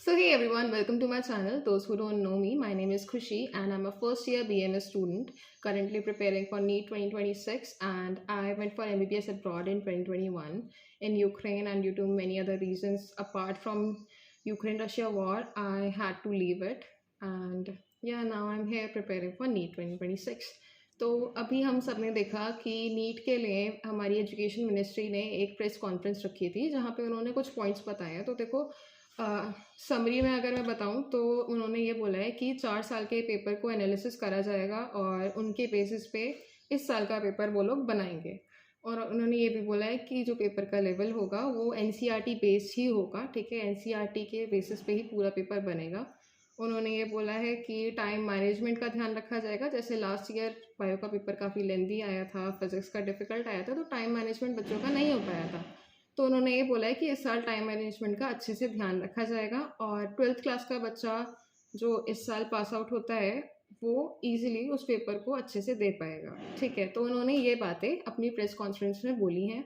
So hey everyone, welcome to my channel. Those who don't know me, my name is Khushi and I'm a first year BMS student currently preparing for NEET 2026, and I went for MBBS abroad in 2021 in Ukraine, and due to many other reasons apart from Ukraine-Russia war, I had to leave it, and yeah, now I'm here preparing for NEET 2026. तो अभी हम सब ने देखा कि NEET के लिए हमारी एजुकेशन मिनिस्ट्री ने एक प्रेस कॉन्फ्रेंस रखी थी जहाँ पे उन्होंने कुछ पॉइंट्स बताए हैं। तो देखो, समरी में अगर मैं बताऊं तो उन्होंने ये बोला है कि 4 साल के पेपर को एनालिसिस करा जाएगा और उनके बेसिस पे इस साल का पेपर वो लोग बनाएंगे। और उन्होंने ये भी बोला है कि जो पेपर का लेवल होगा वो एनसीईआरटी बेस्ड ही होगा, ठीक है, एनसीईआरटी के बेसिस पे ही पूरा पेपर बनेगा। उन्होंने ये बोला है कि टाइम मैनेजमेंट का ध्यान रखा जाएगा। जैसे लास्ट ईयर बायो का पेपर काफ़ी लेंदी आया था, फिजिक्स का डिफ़िकल्ट आया था, तो टाइम मैनेजमेंट बच्चों का नहीं हो पाया था। तो उन्होंने ये बोला है कि इस साल टाइम मैनेजमेंट का अच्छे से ध्यान रखा जाएगा और 12th क्लास का बच्चा जो इस साल पास आउट होता है वो इजीली उस पेपर को अच्छे से दे पाएगा, ठीक है। तो उन्होंने ये बातें अपनी प्रेस कॉन्फ्रेंस में बोली हैं।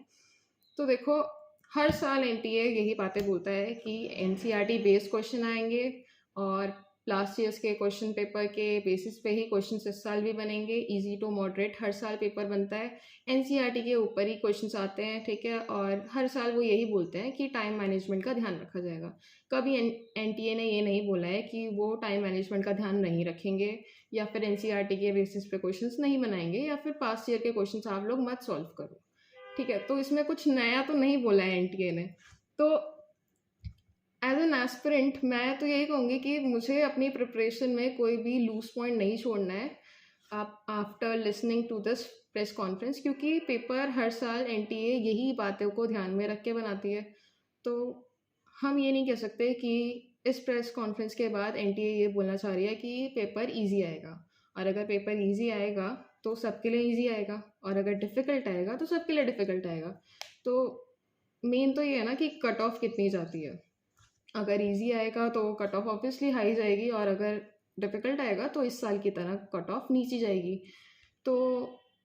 तो देखो, हर साल एनटीए यही बातें बोलता है कि एनसीईआरटी बेस्ड क्वेश्चन आएंगे और लास्ट ईयर्स के क्वेश्चन पेपर के बेसिस पे ही क्वेश्चंस इस साल भी बनेंगे। इजी टू मॉडरेट हर साल पेपर बनता है, एनसीईआरटी के ऊपर ही क्वेश्चंस आते हैं, ठीक है। और हर साल वो यही बोलते हैं कि टाइम मैनेजमेंट का ध्यान रखा जाएगा। कभी एनटीए ने ये नहीं बोला है कि वो टाइम मैनेजमेंट का ध्यान नहीं रखेंगे या फिर एनसीईआरटी के बेसिस पे क्वेश्चंस नहीं बनाएंगे या फिर पास्ट ईयर के क्वेश्चंस आप लोग मत सॉल्व करो, ठीक है। तो इसमें कुछ नया तो नहीं बोला है एनटीए ने। तो एज एन एस्पिरेंट मैं तो यही कहूँगी कि मुझे अपनी प्रिपरेशन में कोई भी लूज पॉइंट नहीं छोड़ना है आप after listening to this press conference, क्योंकि पेपर हर साल एनटीए यही बातों को ध्यान में रख के बनाती है। तो हम ये नहीं कह सकते कि इस प्रेस कॉन्फ्रेंस के बाद एनटीए ये बोलना चाह रही है कि पेपर इजी आएगा, और अगर पेपर इजी आएगा तो सबके लिए इजी आएगा, और अगर डिफ़िकल्ट आएगा तो सबके लिए डिफ़िकल्ट आएगा। तो मेन तो ये है ना कि कट ऑफ कितनी जाती है। अगर इजी आएगा तो कट ऑफ ऑब्वियसली हाई जाएगी, और अगर डिफ़िकल्ट आएगा तो इस साल की तरह कट ऑफ नीचे जाएगी। तो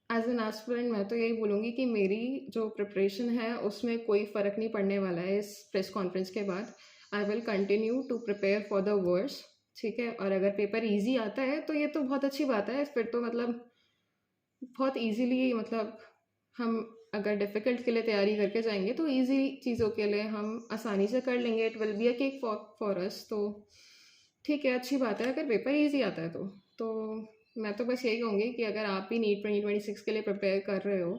एज एन एस्पिरेंट मैं तो यही बोलूँगी कि मेरी जो प्रिपरेशन है उसमें कोई फ़र्क नहीं पड़ने वाला है इस प्रेस कॉन्फ्रेंस के बाद। I will continue to prepare for the worst, ठीक है। और अगर पेपर ईजी आता है तो ये तो बहुत अच्छी बात है, फिर तो मतलब बहुत ईजीली, मतलब हम अगर डिफ़िकल्ट के लिए तैयारी करके जाएंगे तो इजी चीज़ों के लिए हम आसानी से कर लेंगे। It will be a cake for us. तो ठीक है, अच्छी बात है अगर पेपर इजी आता है तो मैं तो बस यही कहूँगी कि अगर आप भी नीट 2026 के लिए प्रिपेयर कर रहे हो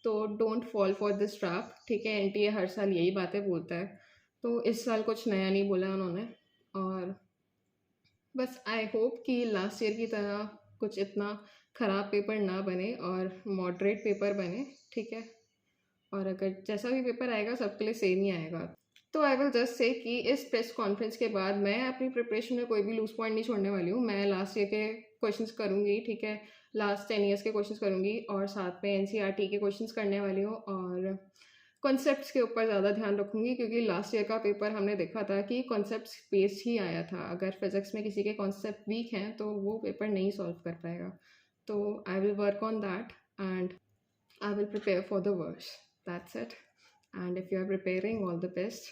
तो don't fall for this trap, ठीक है। एनटीए हर साल यही बातें बोलता है, तो इस साल कुछ नया नहीं बोला उन्होंने। और बस आई होप कि लास्ट ईयर की तरह कुछ इतना ख़राब पेपर ना बने और मॉडरेट पेपर बने, ठीक है। और अगर जैसा भी पेपर आएगा सबके लिए सेम ही आएगा। तो आई विल जस्ट से कि इस प्रेस कॉन्फ्रेंस के बाद मैं अपनी प्रिपरेशन में कोई भी लूज पॉइंट नहीं छोड़ने वाली हूँ। मैं लास्ट ईयर के क्वेश्चंस करूँगी, ठीक है, लास्ट 10 ईयर्स के क्वेश्चंस करूँगी, और साथ में एनसीईआरटी के क्वेश्चंस करने वाली हूँ, और कॉन्सेप्ट्स के ऊपर ज़्यादा ध्यान रखूँगी क्योंकि लास्ट ईयर का पेपर हमने देखा था कि कॉन्सेप्ट्स बेस्ड ही आया था। अगर फिजिक्स में किसी के कॉन्सेप्ट वीक हैं तो वो पेपर नहीं सॉल्व कर पाएगा। तो I will work on that and I will prepare for the worst. That's it. And if you are preparing, all the best.